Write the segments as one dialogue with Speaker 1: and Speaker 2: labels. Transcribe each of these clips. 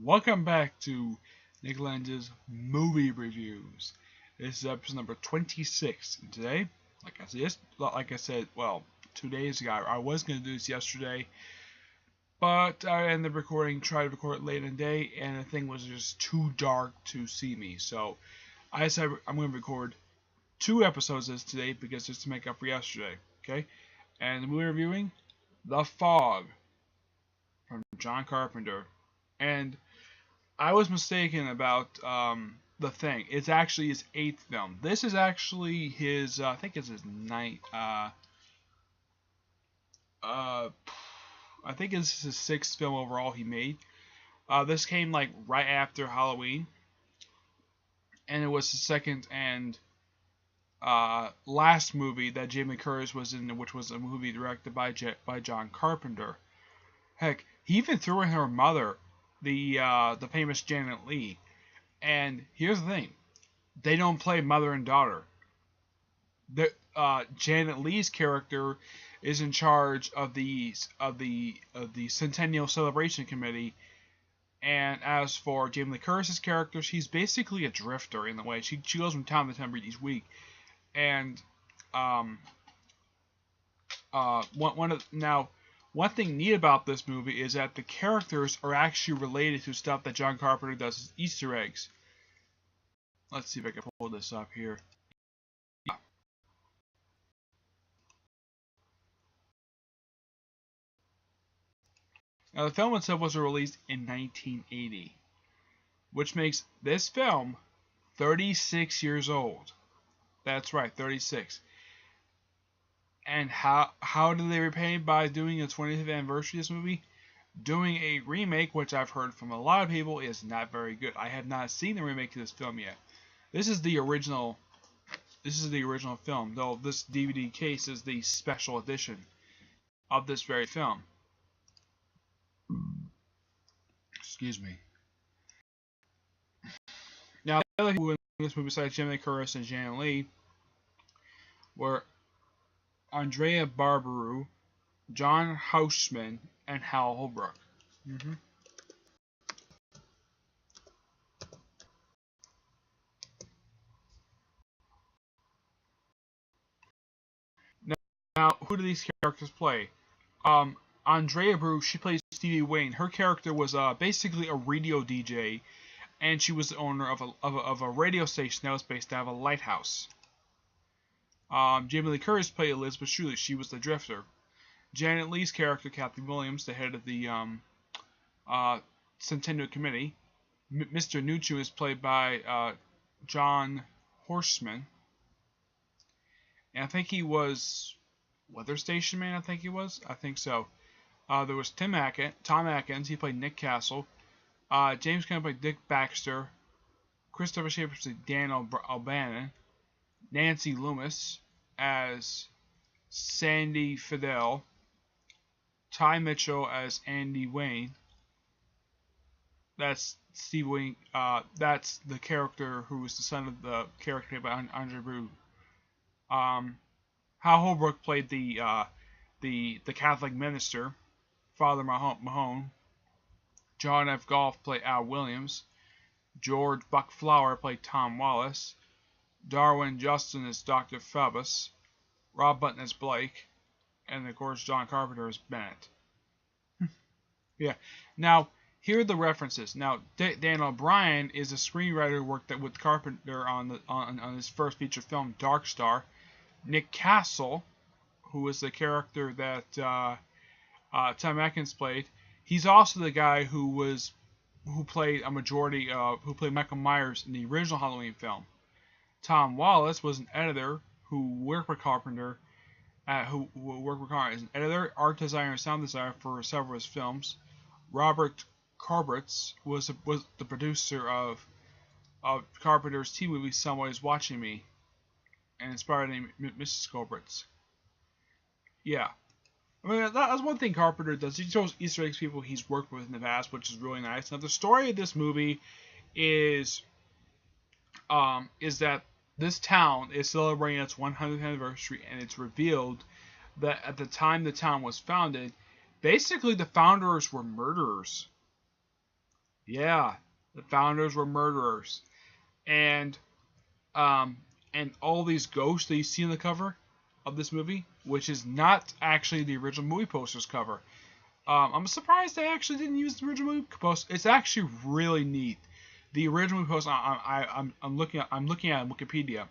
Speaker 1: Welcome back to Nick Lenz's movie reviews. This is episode number 26. And today, like I said, well, 2 days ago, I was going to do this yesterday, but I ended up tried to record it late in the day, and the thing was just too dark to see me. So I decided I'm going to record 2 episodes of this today because just to make up for yesterday. Okay, and the movie reviewing, The Fog, from John Carpenter, and I was mistaken about the thing. It's actually his 8th film. This is actually his, I think it's his ninth. I think it's his 6th film overall he made. This came like right after Halloween, and it was the second and last movie that Jamie Lee Curtis was in, which was a movie directed by John Carpenter. Heck, he even threw in her mother, the famous Janet Leigh. And here's the thing: they don't play mother and daughter. Janet Leigh's character is in charge of the Centennial Celebration Committee, and as for Jamie Lee Curtis's character, she's basically a drifter in the way she goes from town to town each week. And one thing neat about this movie is that the characters are actually related to stuff that John Carpenter does as Easter eggs. Let's see if I can pull this up here. Now, the film itself was released in 1980, which makes this film 36 years old. That's right, 36. And how did they repay by doing a 20th anniversary of this movie? Doing a remake, which I've heard from a lot of people is not very good. I have not seen the remake of this film yet. This is the original film, though this DVD case is the special edition of this very film. Excuse me. Now, the other people in this movie besides Jamie Lee Curtis and Janet Leigh were Andrea Barberu, John Houseman, and Hal Holbrook. Now, who do these characters play? Andrea Barberu, she plays Stevie Wayne. Her character was basically a radio DJ, and she was the owner of a radio station that was based out of a lighthouse. Jamie Lee Curtis played Elizabeth Shuley. She was the drifter. Janet Leigh's character, Kathy Williams, the head of the Centennial Committee. Mr. Nuchu is played by John Horseman. And I think he was weather station man, I think so. There was Tom Atkins, he played Nick Castle. James Gunn played Dick Baxter. Christopher Schaefer played Dan O'Bannon. Nancy Loomis as Sandy Fidel. Ty Mitchell as Andy Wayne. That's Steve Wayne. That's the character who was the son of the character played by Andre Brew. Hal Holbrook played the Catholic minister, Father Mahone. John F. Goff played Al Williams. George Buck Flower played Tom Wallace. Darwin Justin is Dr. Phoebus. Rob Button is Blake. And of course, John Carpenter is Bennett. Yeah. Now, here are the references. Now, Dan O'Brien is a screenwriter who worked with Carpenter on his first feature film, Dark Star. Nick Castle, who is the character that Tom Atkins played, he's also the guy who played Michael Myers in the original Halloween film. Tom Wallace was an editor who worked with Carpenter, as an editor, art designer, and sound designer for several of his films. Robert Corbett was the producer of Carpenter's TV movie Somebody's Watching Me, and inspired the Mrs. Corbett. Yeah. I mean, that's one thing Carpenter does. He shows Easter eggs people he's worked with in the past, which is really nice. Now, the story of this movie is that this town is celebrating its 100th anniversary, and it's revealed that at the time the town was founded, basically the founders were murderers. Yeah, the founders were murderers, and um, and all these ghosts that you see on the cover of this movie, which is not actually the original movie poster's cover. I'm surprised they actually didn't use the original movie poster. It's actually really neat. The original movie poster I'm looking at Wikipedia.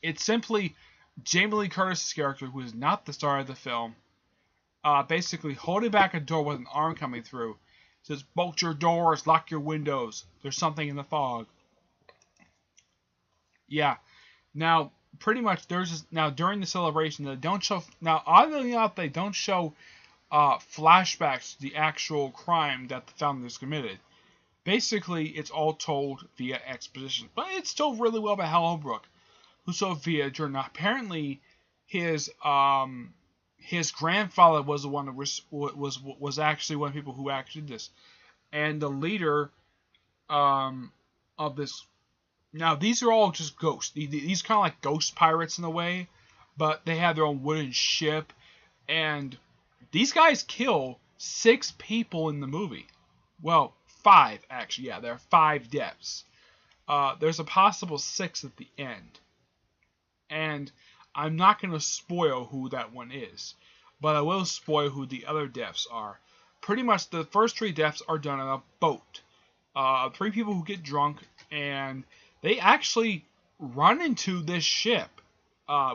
Speaker 1: It's simply Jamie Lee Curtis's character, who is not the star of the film, basically holding back a door with an arm coming through. It says, "Bolt your doors, lock your windows. There's something in the fog." Yeah. Now, pretty much, now during the celebration, they don't show. Now, oddly enough, they don't show flashbacks to the actual crime that the founders committed. Basically, it's all told via exposition, but it's told really well by Hal Holbrook, who saw via journal. Apparently, his grandfather was the one that was actually one of the people who actually did this, and the leader of this. Now, these are all just ghosts. These kind of like ghost pirates in a way, but they have their own wooden ship, and these guys kill 6 people in the movie. Well, 5 actually. Yeah, there are 5 deaths. There's a possible 6 at the end, and I'm not going to spoil who that one is, but I will spoil who the other deaths are. Pretty much the first 3 deaths are done on a boat. 3 people who get drunk, and they actually run into this ship,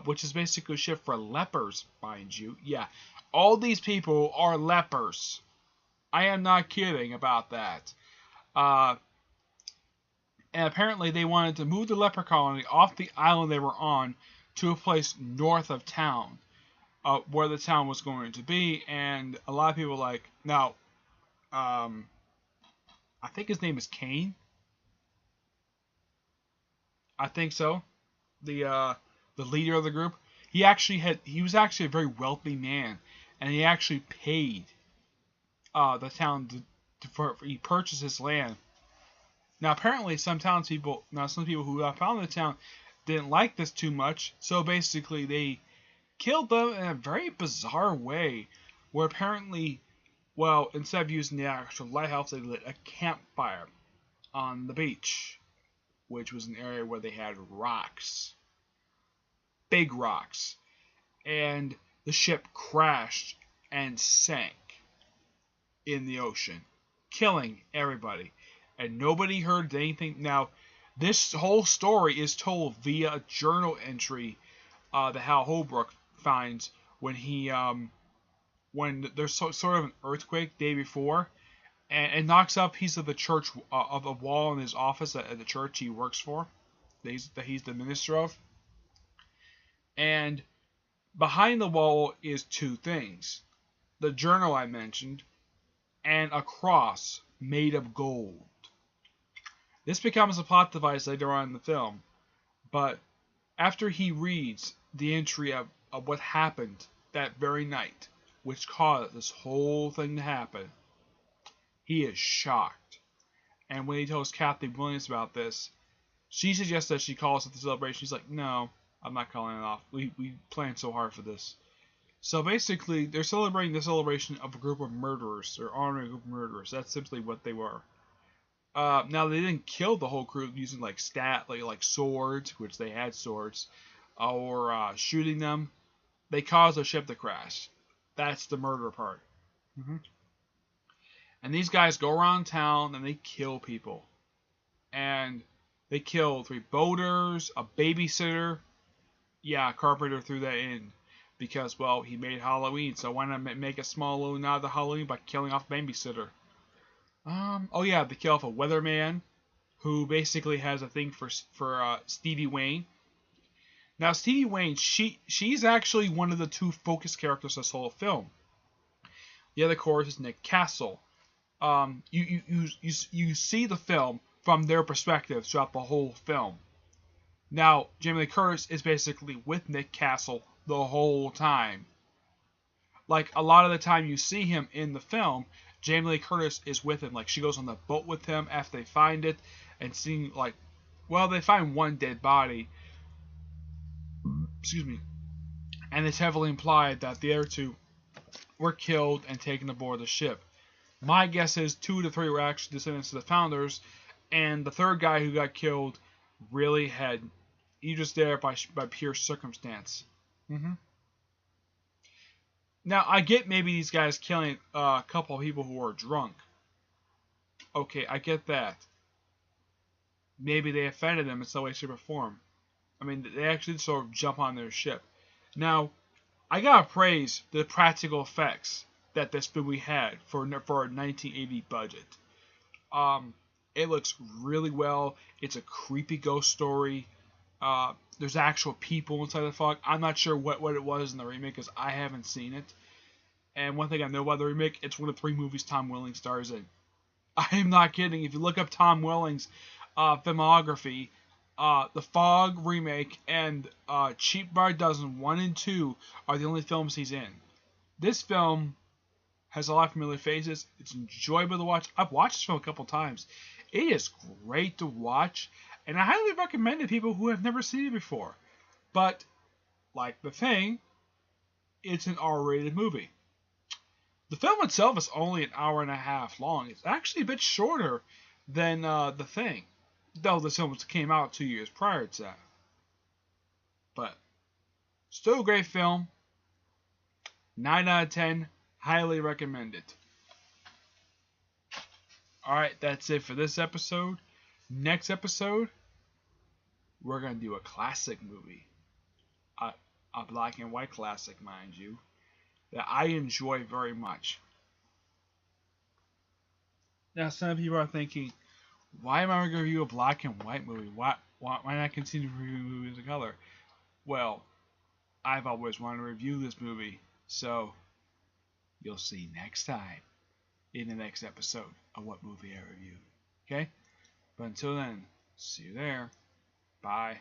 Speaker 1: which is basically a ship for lepers, mind you. Yeah, all these people are lepers. I am not kidding about that. And apparently they wanted to move the leper colony off the island they were on to a place north of town, where the town was going to be. And a lot of people like, now, I think his name is Kane. I think so. The leader of the group. He was actually a very wealthy man, and he actually paid the town he purchased his land. Now apparently some people who found the town didn't like this too much, so basically they killed them in a very bizarre way, where apparently, well, instead of using the actual lighthouse, they lit a campfire on the beach, which was an area where they had rocks, big rocks, and the ship crashed and sank in the ocean, killing everybody, and nobody heard anything. Now, this whole story is told via a journal entry that Hal Holbrook finds when there's sort of an earthquake day before, and it knocks up a piece of the church of the wall in his office at the church he works for, that he's the minister of. And behind the wall is 2 things: the journal I mentioned, and a cross made of gold. This becomes a plot device later on in the film, but after he reads the entry of what happened that very night, which caused this whole thing to happen, he is shocked. And when he tells Kathy Williams about this, she suggests that she calls it the celebration. He's like, "No, I'm not calling it off. We planned so hard for this." So basically, they're celebrating the celebration of a group of murderers. They're honoring a group of murderers. That's simply what they were. Now, they didn't kill the whole group using like swords, which they had swords, or shooting them. They caused the ship to crash. That's the murder part. Mm-hmm. And these guys go around town and they kill people. And they kill 3 boaters, a babysitter. Yeah, Carpenter threw that in because, well, he made Halloween, so why not make a small little nod to Halloween by killing off a babysitter? Oh yeah, they kill off a weatherman, who basically has a thing for Stevie Wayne. Now Stevie Wayne, she's actually one of the 2 focus characters of this whole film. The other, of course, is Nick Castle. You see the film from their perspective throughout the whole film. Now, Jamie Lee Curtis is basically with Nick Castle the whole time. Like, a lot of the time you see him in the film, Jamie Lee Curtis is with him. Like, she goes on the boat with him after they find it, and seeing, like, well, they find 1 dead body. Excuse me. And it's heavily implied that the other 2 were killed and taken aboard the ship. My guess is 2 to 3 were actually descendants of the founders, and the third guy who got killed really had he just there by pure circumstance. Now I get maybe these guys killing a couple of people who were drunk. Okay, I get that. Maybe they offended them in some way, shape, or form. I mean, they actually sort of jump on their ship. Now, I gotta praise the practical effects that this movie had for a 1980 budget. It looks really well. It's a creepy ghost story. There's actual people inside the fog. I'm not sure what it was in the remake because I haven't seen it. And one thing I know about the remake, it's one of 3 movies Tom Welling stars in. I am not kidding. If you look up Tom Welling's filmography, The Fog remake and Cheap by a Dozen 1 and 2 are the only films he's in. This film has a lot of familiar faces. It's enjoyable to watch. I've watched this film a couple times. It is great to watch, and I highly recommend it to people who have never seen it before. But, like The Thing, it's an R-rated movie. The film itself is only an hour and a half long. It's actually a bit shorter than The Thing, though the film came out 2 years prior to that. But still a great film. 9 out of 10. Highly recommend it. Alright, that's it for this episode. Next episode, we're going to do a classic movie. A black and white classic, mind you, that I enjoy very much. Now, some people are thinking, why am I going to review a black and white movie? Why not continue to review movies in color? Well, I've always wanted to review this movie, so you'll see next time in the next episode of what movie I review. Okay? But until then, see you there. Bye.